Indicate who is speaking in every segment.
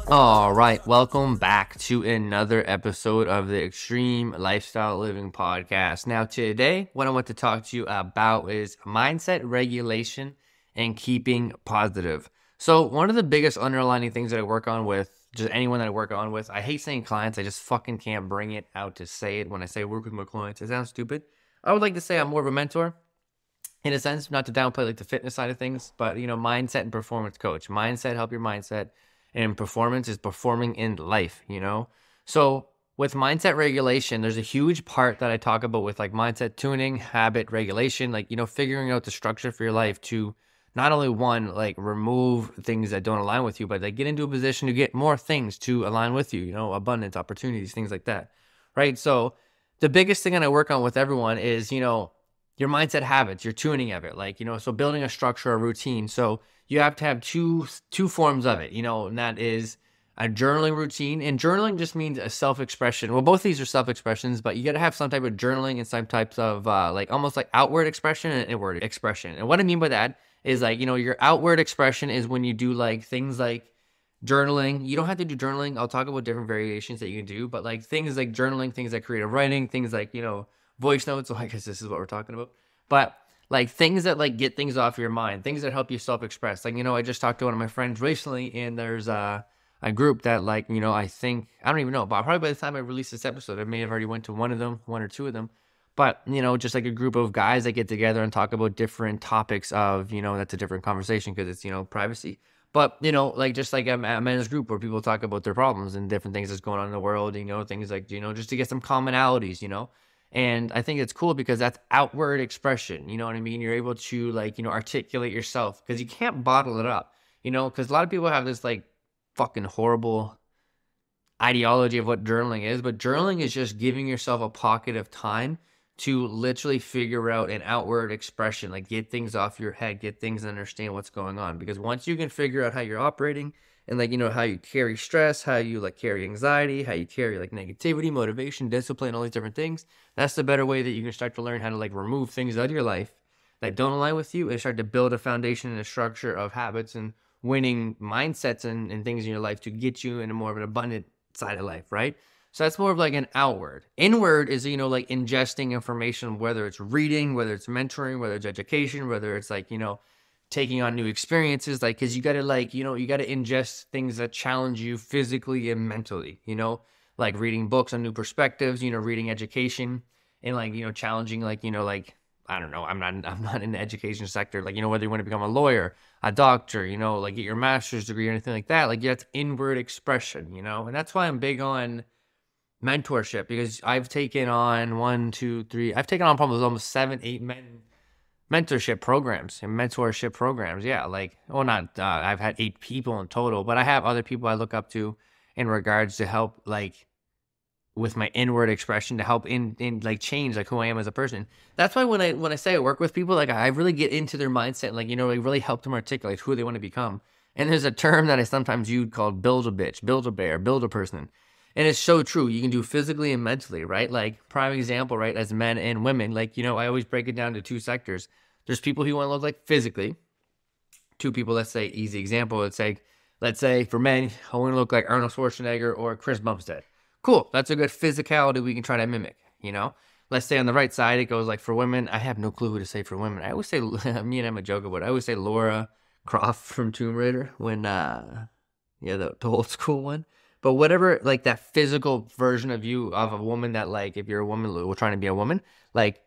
Speaker 1: All right, welcome back to another episode of the Extreme Lifestyle Living Podcast. Now, today, what I want to talk to you about is mindset regulation and keeping positive. So, one of the biggest underlying things that I work on with just anyone that I work on with, I hate saying clients, I just fucking can't bring it out to say it when I say work with my clients. It sounds stupid. I would like to say I'm more of a mentor in a sense, not to downplay like the fitness side of things, but mindset and performance coach. Mindset, help your mindset, and performance is performing in life. So with mindset regulation, there's a huge part that I talk about with like mindset tuning, habit regulation, like figuring out the structure for your life to not only one, like remove things that don't align with you, but like get into a position to get more things to align with you, abundance, opportunities, things like that. Right. So the biggest thing that I work on with everyone is, your mindset habits, your tuning of it, like, so building a structure, a routine. So you have to have two forms of it, and that is a journaling routine. And journaling just means a self-expression. Well, both these are self-expressions, but you got to have some type of journaling and some types of like almost like outward expression and inward expression. And what I mean by that is like, your outward expression is when you do like things like journaling. You don't have to do journaling. I'll talk about different variations that you can do, but like things like journaling, things like creative writing, things like, voice notes. So I guess this is what we're talking about. But like things that like get things off your mind, things that help you self-express. Like, I just talked to one of my friends recently, and there's a group that like, I think, I don't even know, but probably by the time I release this episode, I may have already went to one of them, one or two of them. But, just like a group of guys that get together and talk about different topics of, that's a different conversation because it's, privacy. But, like just like a men's group where people talk about their problems and different things that's going on in the world, things like, just to get some commonalities. And I think it's cool because that's outward expression. You know what I mean? You're able to like, articulate yourself because you can't bottle it up, because a lot of people have this like fucking horrible ideology of what journaling is. But journaling is just giving yourself a pocket of time to literally figure out an outward expression, like get things off your head, get things and understand what's going on. Because once you can figure out how you're operating and like, how you carry stress, how you like carry anxiety, how you carry like negativity, motivation, discipline, all these different things, that's the better way that you can start to learn how to like remove things out of your life that don't align with you and start to build a foundation and a structure of habits and winning mindsets and things in your life to get you into more of an abundant side of life, right? So that's more of like an outward. Inward is, like ingesting information, whether it's reading, whether it's mentoring, whether it's education, whether it's like, taking on new experiences, like, cause you gotta like, you gotta ingest things that challenge you physically and mentally, like reading books on new perspectives, reading education and like, challenging, like, like, I don't know, I'm not in the education sector, like, whether you want to become a lawyer, a doctor, like get your master's degree or anything like that, like that's inward expression, and that's why I'm big on mentorship because I've taken on I've taken on probably almost 7, 8 mentorship programs and mentorship programs. Yeah. Like, well, not, I've had 8 people in total, but I have other people I look up to in regards to help, like with my inward expression to help in like change, like who I am as a person. That's why when I say I work with people, like I really get into their mindset, and, like, like really help them articulate who they want to become. And there's a term that I sometimes use called build a bitch, build a bear, build a person. And it's so true. You can do physically and mentally, right? Like prime example, right? As men and women, like, I always break it down to 2 sectors. There's people who want to look like physically. 2 people, let's say, easy example. Let's say for men, I want to look like Arnold Schwarzenegger or Chris Bumstead. Cool. That's a good physicality we can try to mimic. Let's say on the right side, it goes like for women. I have no clue who to say for women. I always say, me and Emma joke about it. I always say Laura Croft from Tomb Raider when, yeah, the old school one. But whatever, like that physical version of you of a woman that, like, if you're a woman, we're trying to be a woman, like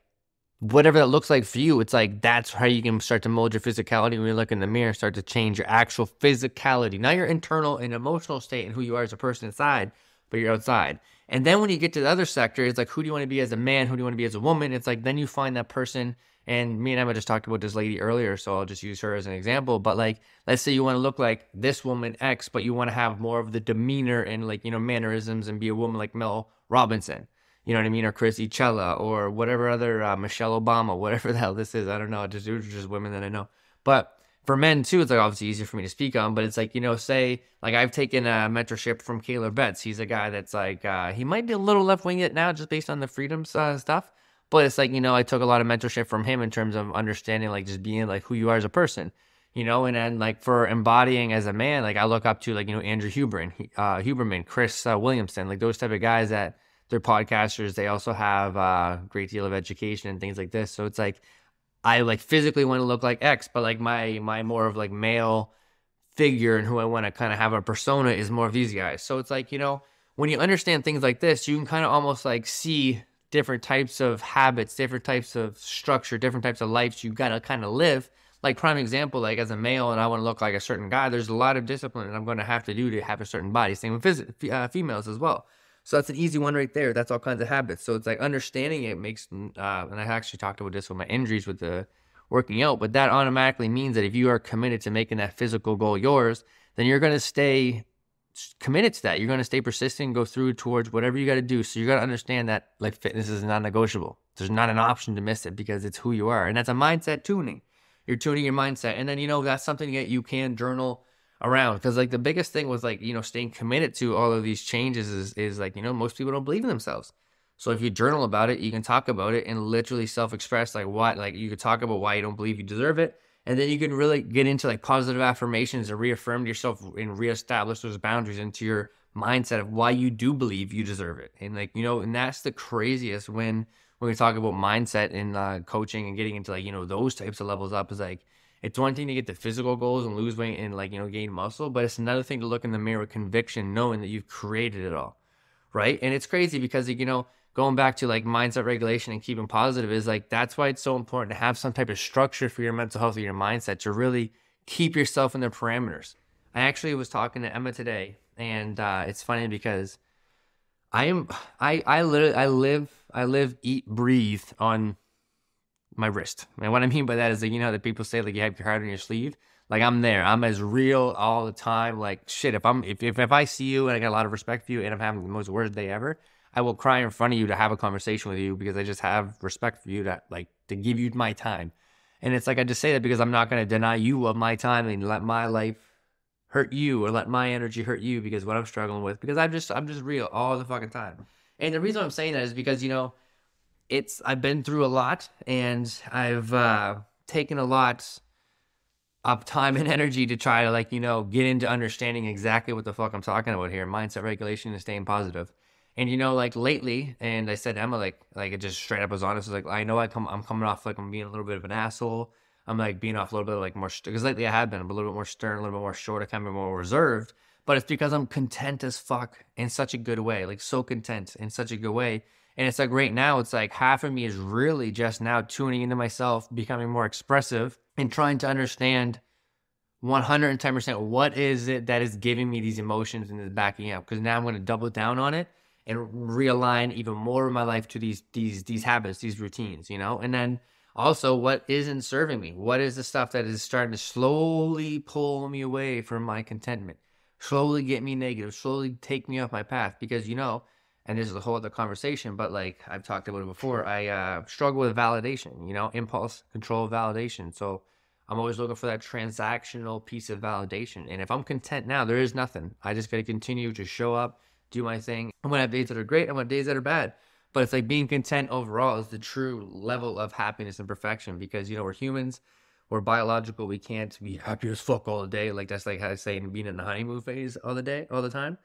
Speaker 1: whatever that looks like for you, it's like that's how you can start to mold your physicality when you look in the mirror, start to change your actual physicality, not your internal and emotional state and who you are as a person inside, but you're outside. And then when you get to the other sector, it's like, who do you want to be as a man? Who do you want to be as a woman? It's like, then you find that person. And me and Emma just talked about this lady earlier, so I'll just use her as an example. But like, let's say you want to look like this woman X, but you want to have more of the demeanor and like, mannerisms and be a woman like Mel Robinson. You know what I mean? Or Chrissy Chella or whatever other, Michelle Obama, whatever the hell this is. I don't know. Just women that I know. But for men too, it's like obviously easier for me to speak on, but it's like, say like I've taken a mentorship from Caleb Betts. He's a guy that's like, he might be a little left wing it now just based on the freedoms stuff. But it's like, I took a lot of mentorship from him in terms of understanding, like just being like who you are as a person. you know. And then like for embodying as a man, like I look up to like, you know, Andrew Huberman, Chris Williamson, like those type of guys that they're podcasters. They also have a great deal of education and things like this. So it's like, I like physically want to look like X, but like my more of like male figure and who I want to kind of have a persona is more of these guys. So it's like, you know, when you understand things like this, you can kind of almost like see different types of habits, different types of structure, different types of lives you got to kind of live. Like prime example, like as a male and I want to look like a certain guy, there's a lot of discipline that I'm going to have to do to have a certain body. Same with females as well. So that's an easy one right there. That's all kinds of habits. So it's like understanding it makes, and I actually talked about this with my injuries with the working out, but that automatically means that if you are committed to making that physical goal yours, then you're going to stay committed to that. You're going to stay persistent, go through towards whatever you got to do. So you got to understand that like fitness is non-negotiable. There's not an option to miss it because it's who you are. And that's a mindset tuning. You're tuning your mindset. And then, you know, that's something that you can journal around. Because like the biggest thing was like, you know, staying committed to all of these changes is like, you know, most people don't believe in themselves. So if you journal about it, you can talk about it and literally self-express like what, like you could talk about why you don't believe you deserve it. And then you can really get into like positive affirmations and reaffirm yourself and reestablish those boundaries into your mindset of why you do believe you deserve it. And like, you know, and that's the craziest when we talk about mindset and coaching and getting into like, you know, those types of levels up is like, it's one thing to get the physical goals and lose weight and like, you know, gain muscle, but it's another thing to look in the mirror with conviction, knowing that you've created it all. Right. And it's crazy because, you know, going back to like mindset regulation and keeping positive is like, that's why it's so important to have some type of structure for your mental health or your mindset to really keep yourself in the parameters. I actually was talking to Emma today and it's funny because I live, eat, breathe on my wrist. And what I mean by that is like, you know, that people say like you have your heart on your sleeve. Like I'm there. I'm as real all the time. Like shit, if I see you and I got a lot of respect for you and I'm having the most worst day ever, I will cry in front of you to have a conversation with you because I just have respect for you to give you my time. And it's like I just say that because I'm not going to deny you of my time and let my life hurt you or let my energy hurt you because what I'm struggling with, because I'm just real all the fucking time. And the reason I'm saying that is because, you know, I've been through a lot and I've taken a lot of time and energy to try to like, you know, get into understanding exactly what the fuck I'm talking about here. Mindset regulation and staying positive. And, you know, like lately, and I said to Emma, like it just straight up was honest. Like, I know I'm coming off like I'm being a little bit of an asshole. I'm like being off a little bit like more, because lately I have been a little bit more stern, a little bit more short, I kind of more reserved. But it's because I'm content as fuck in such a good way, like so content in such a good way. And it's like right now, it's like half of me is really just now tuning into myself, becoming more expressive and trying to understand 110% what is it that is giving me these emotions and is backing up. Because now I'm going to double down on it and realign even more of my life to these habits, these routines, you know? And then also what isn't serving me? What is the stuff that is starting to slowly pull me away from my contentment? Slowly get me negative, slowly take me off my path because, you know, and this is a whole other conversation, but like I've talked about it before, I struggle with validation, you know, impulse control validation. So I'm always looking for that transactional piece of validation. And if I'm content now, there is nothing. I just got to continue to show up, do my thing. I'm going to have days that are great. I'm going to have days that are bad. But it's like being content overall is the true level of happiness and perfection because, you know, we're humans. We're biological. We can't be happy as fuck all the day. Like that's like how I say being in the honeymoon phase all the time.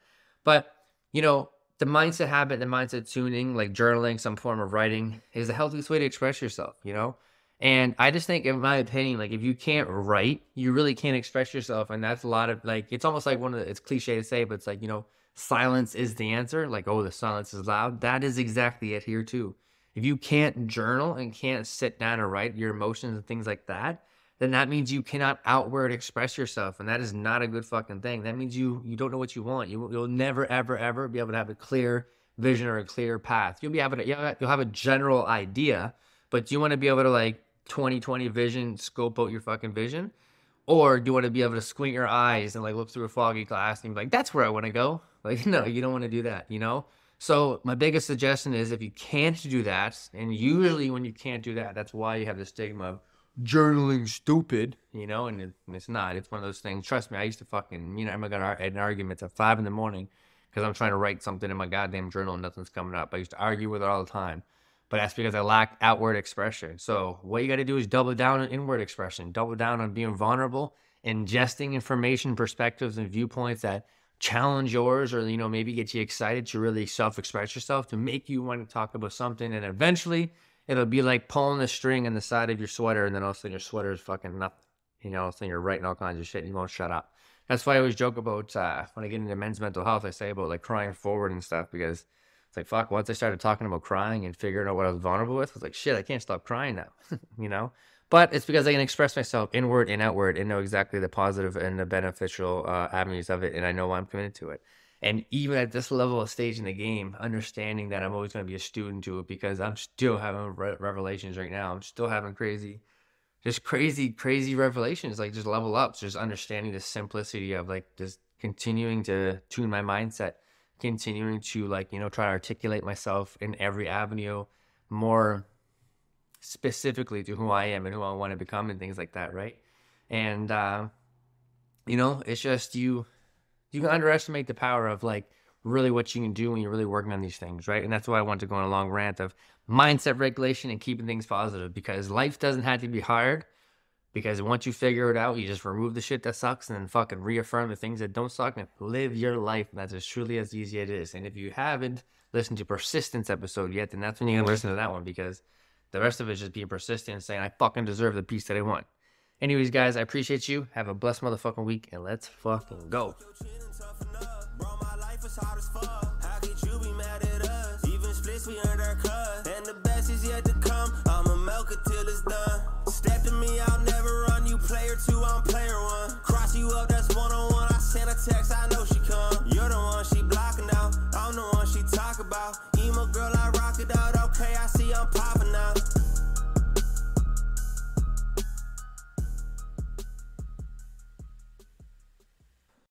Speaker 1: But, you know, the mindset habit, the mindset tuning, like journaling, some form of writing is the healthiest way to express yourself, you know? And I just think, in my opinion, like if you can't write, you really can't express yourself. And that's a lot of like, it's almost like it's cliche to say, but it's like, you know, silence is the answer. Like, oh, the silence is loud. That is exactly it here too. If you can't journal and can't sit down and write your emotions and things like that, then that means you cannot outward express yourself. And that is not a good fucking thing. That means you don't know what you want. You'll never, ever, ever be able to have a clear vision or a clear path. You'll have a general idea, but do you want to be able to like 20/20 vision, scope out your fucking vision? Or do you want to be able to squint your eyes and like look through a foggy glass and be like, that's where I want to go? Like, no, you don't want to do that, you know? So my biggest suggestion is if you can't do that, and usually when you can't do that, that's why you have the stigma of journaling stupid, you know, and it's not. It's one of those things. Trust me, I used to fucking, you know, I got in arguments at 5 a.m. because I'm trying to write something in my goddamn journal and nothing's coming up. I used to argue with it all the time. But that's because I lack outward expression. So what you got to do is double down on inward expression. Double down on being vulnerable ingesting information, perspectives, and viewpoints that challenge yours, or, you know, maybe get you excited to really self-express yourself, to make you want to talk about something. And eventually it'll be like pulling the string on the side of your sweater, and then all of a sudden your sweater is fucking nothing. You know, all of a sudden you're writing all kinds of shit and you won't shut up. That's why I always joke about when I get into men's mental health, I say about like crying forward and stuff, because it's like, fuck, once I started talking about crying and figuring out what I was vulnerable with, I was like, shit, I can't stop crying now, you know? But it's because I can express myself inward and outward and know exactly the positive and the beneficial avenues of it, and I know I'm committed to it. And even at this level of stage in the game, understanding that I'm always going to be a student to it, because I'm still having revelations right now. I'm still having crazy revelations, like just level ups, just understanding the simplicity of like just continuing to tune my mindset, continuing to, like, you know, try to articulate myself in every avenue more specifically to who I am and who I want to become and things like that, right? And you know, it's just you can underestimate the power of like really what you can do when you're really working on these things, right? And that's why I want to go on a long rant of mindset regulation and keeping things positive, because life doesn't have to be hard, because once you figure it out, you just remove the shit that sucks and then fucking reaffirm the things that don't suck and live your life. And that's as truly as easy as it is. And if you haven't listened to Persistence episode yet, then that's when you're going to listen to that one, because the rest of it is just being persistent and saying, I fucking deserve the peace that I want. Anyways, guys, I appreciate you. Have a blessed motherfucking week, and let's fucking go. We earned our cut, and the best is yet to come. I'ma milk it till it's done. Step to me, I'll never run. You player 2, I'm player 1. Cross you up, that's 1-on-1. I send a text, I know she come. You're the one she blocking out. I'm the one she talk about. Emo girl, I